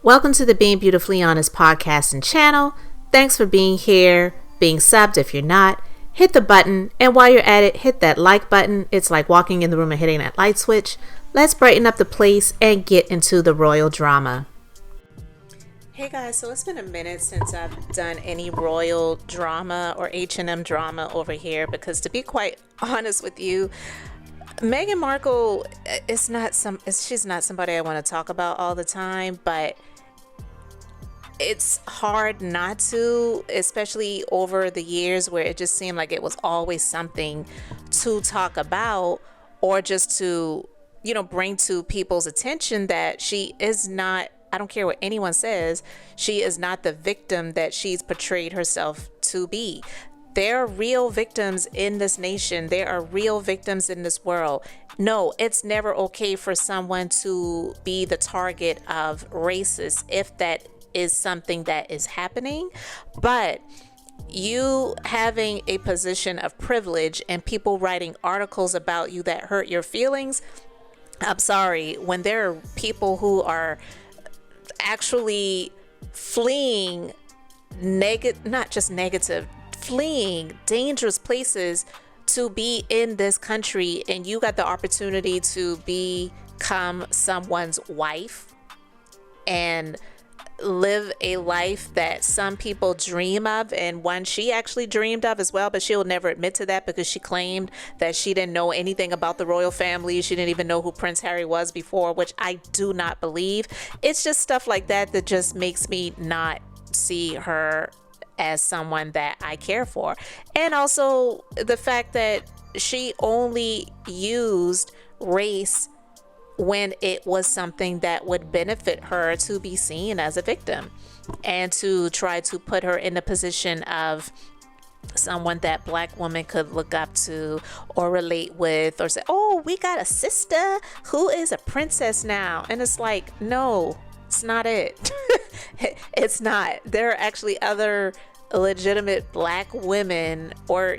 Welcome to the Being Beautifully Honest podcast and channel. Thanks for being here, being subbed if you're not. Hit the button, and while you're at it, hit that like button. It's like walking in the room and hitting that light switch. Let's brighten up the place and get into the royal drama. Hey guys, so it's been a minute since I've done any royal drama or H&M drama over here because, to be quite honest with you, Meghan Markle is she's not somebody I want to talk about all the time, but it's hard not to, especially over the years where it just seemed like it was always something to talk about or just to, bring to people's attention that she is not, I don't care what anyone says, she is not the victim that she's portrayed herself to be. There are real victims in this nation. There are real victims in this world. No, it's never okay for someone to be the target of racists if that is something that is happening. But you having a position of privilege and people writing articles about you that hurt your feelings, I'm sorry, when there are people who are actually fleeing fleeing dangerous places to be in this country, and you got the opportunity to become someone's wife and live a life that some people dream of, and one she actually dreamed of as well, but she'll never admit to that because she claimed that she didn't know anything about the royal family. She didn't even know who Prince Harry was before, which I do not believe. It's just stuff like that that just makes me not see her as someone that I care for. And also the fact that she only used race when it was something that would benefit her to be seen as a victim and to try to put her in the position of someone that Black women could look up to or relate with, or say, oh, we got a sister who is a princess now. And it's like, no, it's not it. It's not. There are actually other legitimate Black women or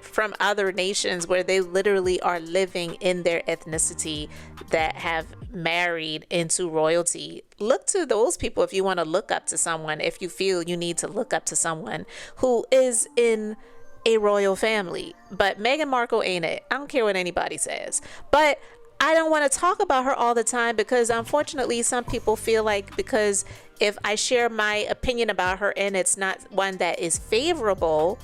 from other nations where they literally are living in their ethnicity that have married into royalty. Look to those people if you want to look up to someone, if you feel you need to look up to someone who is in a royal family. But Meghan Markle ain't it. I don't care what anybody says, but I don't want to talk about her all the time because unfortunately some people feel like because if I share my opinion about her and it's not one that is favorable,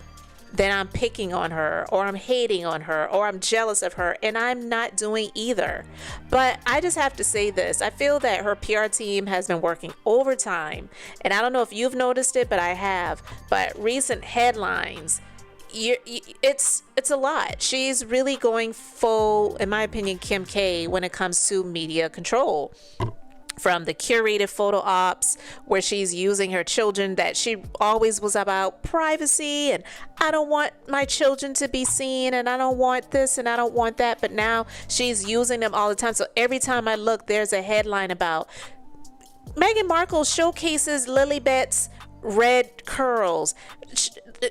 then I'm picking on her or I'm hating on her or I'm jealous of her, and I'm not doing either. But I just have to say this. I feel that her PR team has been working overtime, and I don't know if you've noticed it, but I have. But recent headlines, it's a lot. She's really going full, in my opinion, Kim K when it comes to media control. From the curated photo ops where she's using her children, that she always was about privacy and I don't want my children to be seen and I don't want this and I don't want that, but now she's using them all the time. So every time I look, there's a headline about Meghan Markle showcases Lilibet's red curls.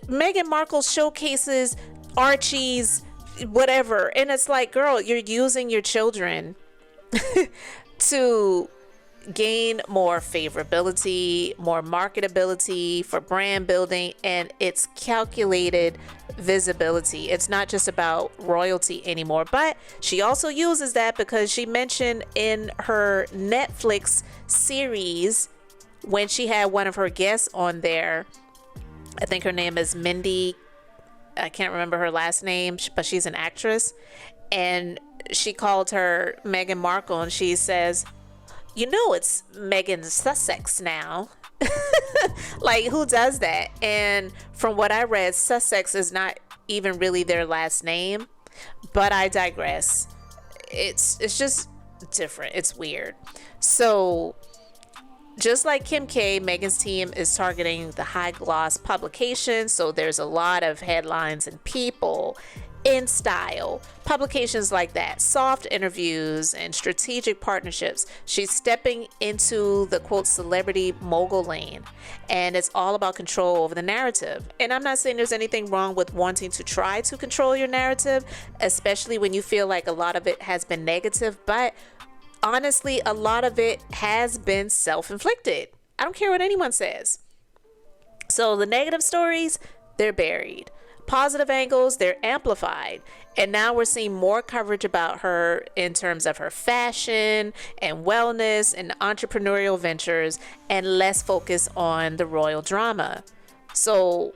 Meghan Markle showcases Archie's whatever. And it's like, girl, you're using your children to gain more favorability, more marketability for brand building, and it's calculated visibility. It's not just about royalty anymore. But she also uses that because she mentioned in her Netflix series when she had one of her guests on there, I think her name is Mindy, I can't remember her last name, but she's an actress, and she called her Meghan Markle, and she says, it's Meghan Sussex now. Like, who does that? And from what I read, Sussex is not even really their last name, but I digress. It's just different. It's weird. So just like Kim K, Meghan's team is targeting the high gloss publications. So there's a lot of headlines and people in style, publications like that, soft interviews and strategic partnerships. She's stepping into the quote celebrity mogul lane, and it's all about control over the narrative. And I'm not saying there's anything wrong with wanting to try to control your narrative, especially when you feel like a lot of it has been negative, but honestly, a lot of it has been self-inflicted. I don't care what anyone says. So the negative stories, they're buried. Positive angles, they're amplified. And now we're seeing more coverage about her in terms of her fashion and wellness and entrepreneurial ventures, and less focus on the royal drama. So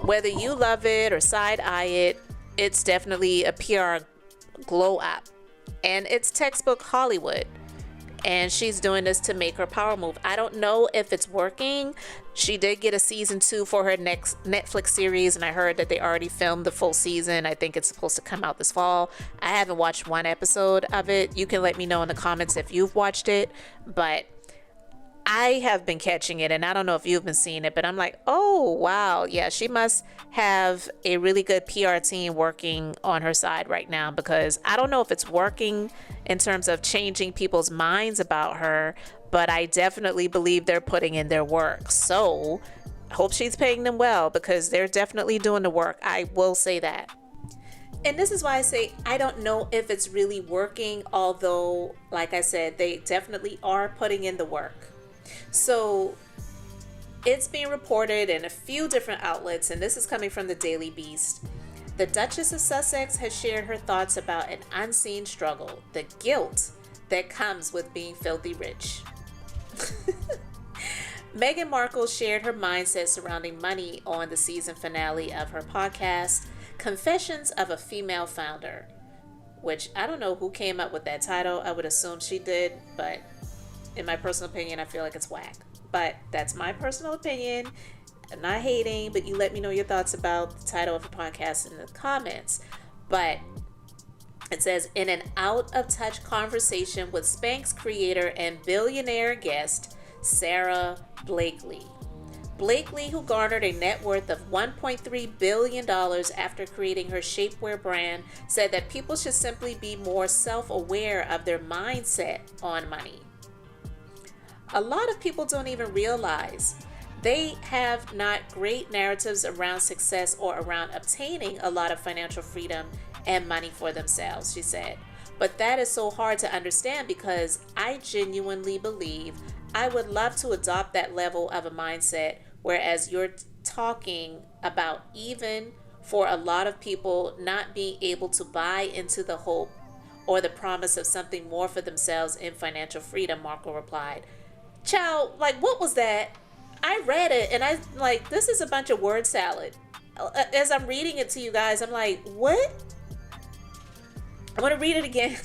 whether you love it or side eye it, it's definitely a PR glow up. And it's textbook Hollywood. And she's doing this to make her power move. I don't know if it's working. She did get a season 2 for her next Netflix series, and I heard that they already filmed the full season. I think it's supposed to come out this fall. I haven't watched one episode of it. You can let me know in the comments if you've watched it, but I have been catching it, and I don't know if you've been seeing it, but I'm like, oh, wow. Yeah, she must have a really good PR team working on her side right now, because I don't know if it's working in terms of changing people's minds about her, but I definitely believe they're putting in their work. So I hope she's paying them well, because they're definitely doing the work. I will say that. And this is why I say I don't know if it's really working, although, like I said, they definitely are putting in the work. So it's being reported in a few different outlets, and this is coming from the Daily Beast. The Duchess of Sussex has shared her thoughts about an unseen struggle, the guilt that comes with being filthy rich. Meghan Markle shared her mindset surrounding money on the season finale of her podcast, Confessions of a Female Founder, which I don't know who came up with that title. I would assume she did, but in my personal opinion, I feel like it's whack. But that's my personal opinion. I'm not hating, but you let me know your thoughts about the title of the podcast in the comments. But it says, in an out-of-touch conversation with Spanx creator and billionaire guest, Sara Blakely. Blakely, who garnered a net worth of $1.3 billion after creating her shapewear brand, said that people should simply be more self-aware of their mindset on money. A lot of people don't even realize they have not great narratives around success or around obtaining a lot of financial freedom and money for themselves, she said. But that is so hard to understand, because I genuinely believe I would love to adopt that level of a mindset, whereas you're talking about, even for a lot of people, not being able to buy into the hope or the promise of something more for themselves in financial freedom, Markle replied. Child, like, what was that? I read it and I like, this is a bunch of word salad. As I'm reading it to you guys, I'm like, what? I want to read it again.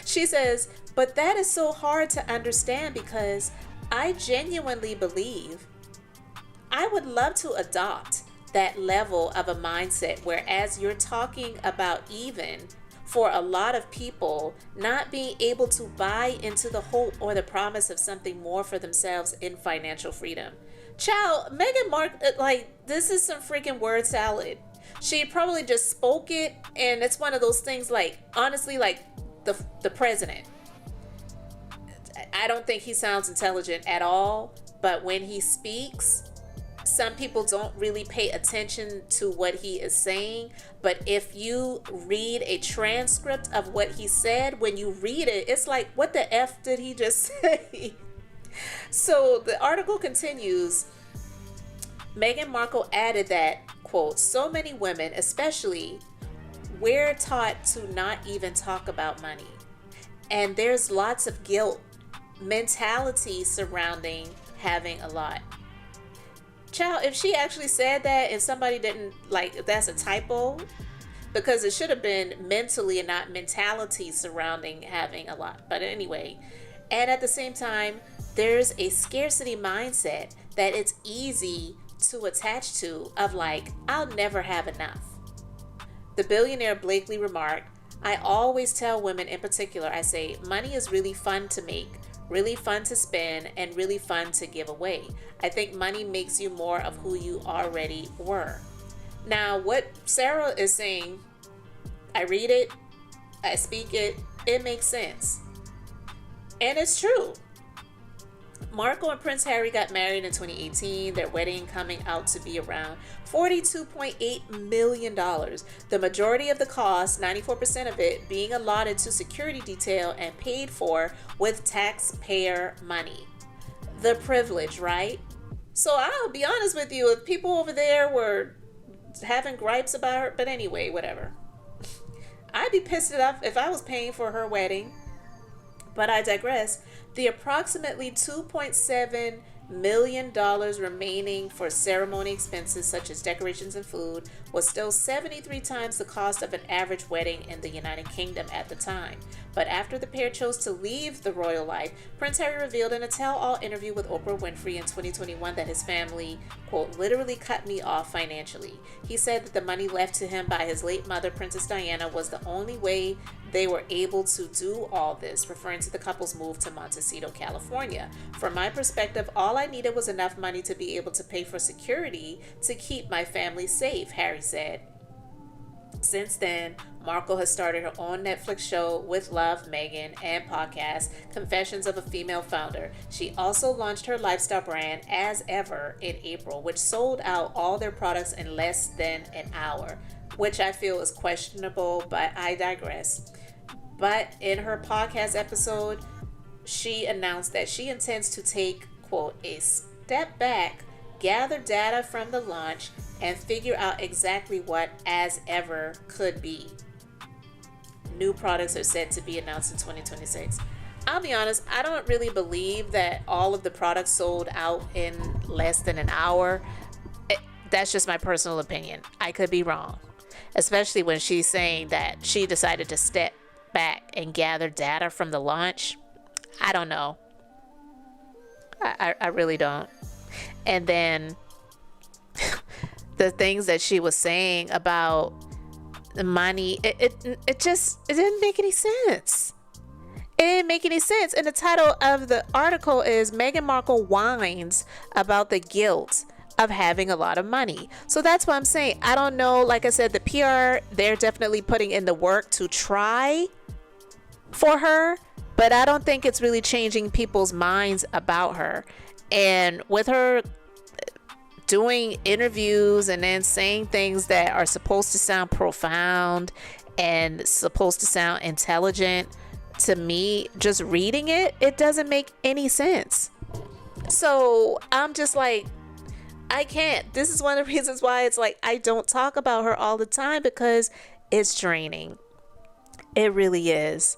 She says, but that is so hard to understand, because I genuinely believe I would love to adopt that level of a mindset, whereas you're talking about, even for a lot of people, not being able to buy into the hope or the promise of something more for themselves in financial freedom. Child, Meghan Markle, like, this is some freaking word salad. She probably just spoke it, and it's one of those things, like, honestly, like the president. I don't think he sounds intelligent at all, but when he speaks, some people don't really pay attention to what he is saying. But if you read a transcript of what he said, when you read it, it's like, what the F did he just say? So the article continues. Meghan Markle added that, quote, so many women, especially, we're taught to not even talk about money. And there's lots of guilt mentality surrounding having a lot. Child, if she actually said that and somebody didn't, like, that's a typo, because it should have been mentally and not mentality surrounding having a lot. But anyway, and at the same time, there's a scarcity mindset that it's easy to attach to, of like, I'll never have enough. The billionaire Blakely remarked, I always tell women in particular, I say, money is really fun to make, really fun to spend, and really fun to give away. I think money makes you more of who you already were. Now, what Sara is saying, I read it, I speak it, it makes sense. And it's true. Markle and Prince Harry got married in 2018, their wedding coming out to be around $42.8 million. The majority of the cost, 94% of it, being allotted to security detail and paid for with taxpayer money. The privilege, right? So I'll be honest with you, if people over there were having gripes about her, but anyway, whatever. I'd be pissed off if I was paying for her wedding. But I digress. The approximately $2.7 million remaining for ceremony expenses such as decorations and food was still 73 times the cost of an average wedding in the United Kingdom at the time. But after the pair chose to leave the royal life, Prince Harry revealed in a tell-all interview with Oprah Winfrey in 2021 that his family, quote, literally cut me off financially. He said that the money left to him by his late mother, Princess Diana, was the only way they were able to do all this, referring to the couple's move to Montecito, California. From my perspective, all I needed was enough money to be able to pay for security to keep my family safe, Harry said. Since then, Markle has started her own Netflix show with Love, Meghan, and podcast, Confessions of a Female Founder. She also launched her lifestyle brand, As Ever, in April, which sold out all their products in less than an hour, which I feel is questionable, but I digress. But in her podcast episode, she announced that she intends to take, quote, a step back, gather data from the launch, and figure out exactly what As Ever could be. New products are set to be announced in 2026. I'll be honest, I don't really believe that all of the products sold out in less than an hour. That's just my personal opinion. I could be wrong, especially when she's saying that she decided to step back and gather data from the launch. I don't know. I really don't. And then the things that she was saying about the money, it didn't make any sense. It didn't make any sense. And the title of the article is Meghan Markle whines about the guilt of having a lot of money. So that's what I'm saying. I don't know. Like I said, the PR, they're definitely putting in the work to try for her, but I don't think it's really changing people's minds about her. And with her doing interviews and then saying things that are supposed to sound profound and supposed to sound intelligent, to me, just reading it, it doesn't make any sense. So I'm just like, I can't. This is one of the reasons why it's like I don't talk about her all the time, because it's draining. It really is.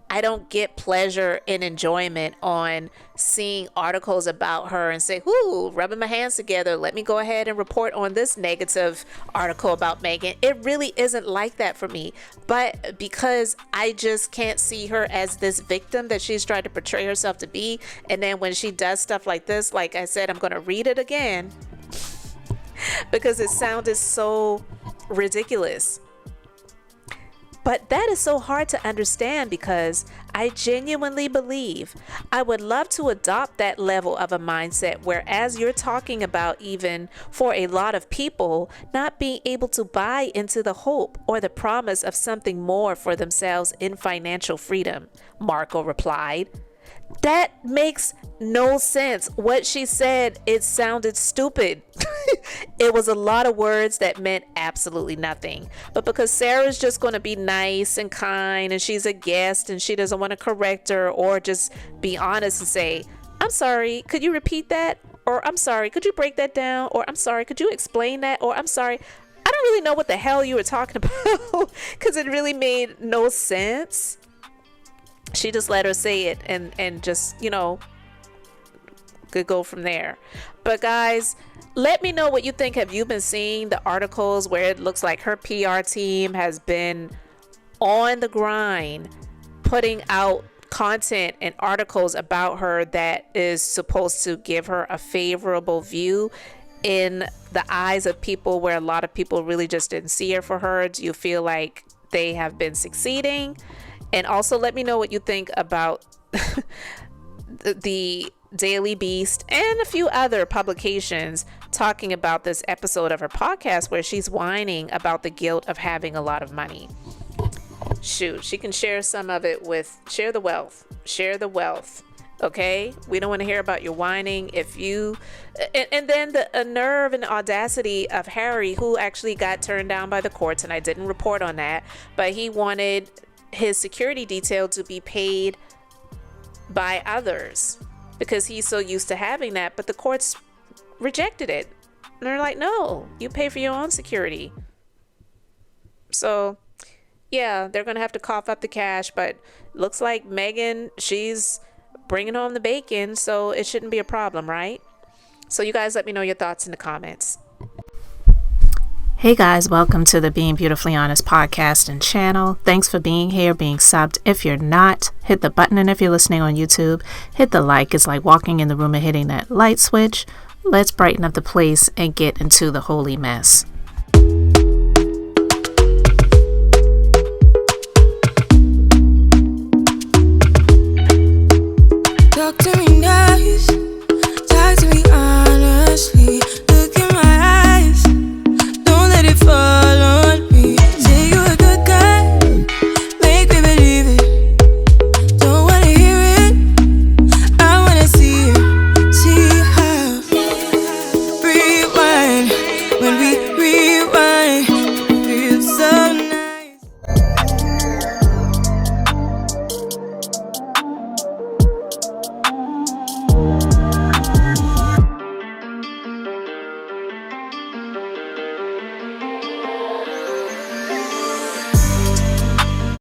I don't get pleasure and enjoyment on seeing articles about her and say, "Ooh, rubbing my hands together. Let me go ahead and report on this negative article about Meghan." It really isn't like that for me. But because I just can't see her as this victim that she's tried to portray herself to be. And then when she does stuff like this, like I said, I'm going to read it again because it sounded so ridiculous. But that is so hard to understand, because I genuinely believe I would love to adopt that level of a mindset, whereas you're talking about, even for a lot of people, not being able to buy into the hope or the promise of something more for themselves in financial freedom, Markle replied. That makes no sense. What she said, it sounded stupid. It was a lot of words that meant absolutely nothing. But because Sarah's just going to be nice and kind, and she's a guest, and she doesn't want to correct her or just be honest and say, "I'm sorry, could you repeat that?" Or "I'm sorry, could you break that down?" Or "I'm sorry, could you explain that?" Or "I'm sorry, I don't really know what the hell you were talking about," because it really made no sense. She just let her say it and just, could go from there. But guys, let me know what you think. Have you been seeing the articles where it looks like her PR team has been on the grind, putting out content and articles about her that is supposed to give her a favorable view in the eyes of people, where a lot of people really just didn't see her for her? Do you feel like they have been succeeding? And also let me know what you think about the Daily Beast and a few other publications talking about this episode of her podcast where she's whining about the guilt of having a lot of money. Shoot, she can share some of it with, share the wealth. Okay, we don't want to hear about your whining. If you, and then the nerve and audacity of Harry, who actually got turned down by the courts, and I didn't report on that, but he wanted his security detail to be paid by others because he's so used to having that, but the courts rejected it. And they're like, no, you pay for your own security. So yeah, they're gonna have to cough up the cash, but looks like Meghan, she's bringing home the bacon, so it shouldn't be a problem, right? So you guys let me know your thoughts in the comments. Hey guys, welcome to the Being Beautifully Honest podcast and channel. Thanks for being here, being subbed. If you're not, hit the button, and if you're listening on YouTube, hit the like. It's like walking in the room and hitting that light switch. Let's brighten up the place and get into the holy mess.